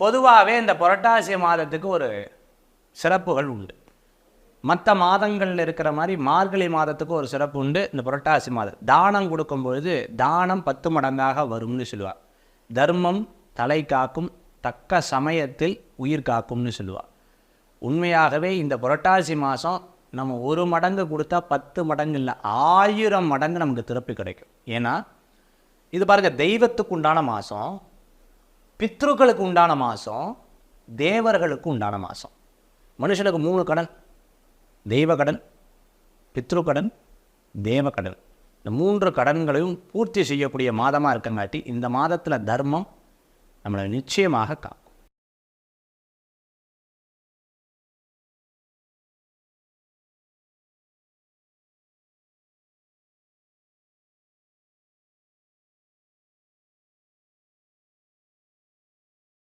பொதுவாகவே இந்த புரட்டாசி மாதத்துக்கு ஒரு சிறப்புகள் உண்டு. மற்ற மாதங்களில் இருக்கிற மாதிரி மார்கழி மாதத்துக்கு ஒரு சிறப்பு உண்டு. இந்த புரட்டாசி மாதம் தானம் கொடுக்கும் பொழுது தானம் 10 மடங்காக வரும்னு சொல்லுவாள். தர்மம் தலை காக்கும், தக்க சமயத்தில் உயிர் காக்கும்னு சொல்லுவாள். உண்மையாகவே இந்த புரட்டாசி மாதம் நம்ம 1 மடங்கு கொடுத்தா 10 மடங்கு இல்லை 1000 மடங்கு நமக்கு திருப்பி கிடைக்கும். ஏன்னா இது பாருங்கள், தெய்வத்துக்கு உண்டான மாதம், பித்ருக்களுக்கு உண்டான மாதம், தேவர்களுக்கு உண்டான மாதம். மனுஷனுக்கு 3 கடன்: தெய்வ கடன், பித்ரு கடன், தேவ கடன். இந்த 3 கடன்களையும் பூர்த்தி செய்யக்கூடிய மாதமாக இருக்கங்காட்டி இந்த மாதத்தில் தர்மம் நம்மளை நிச்சயமாக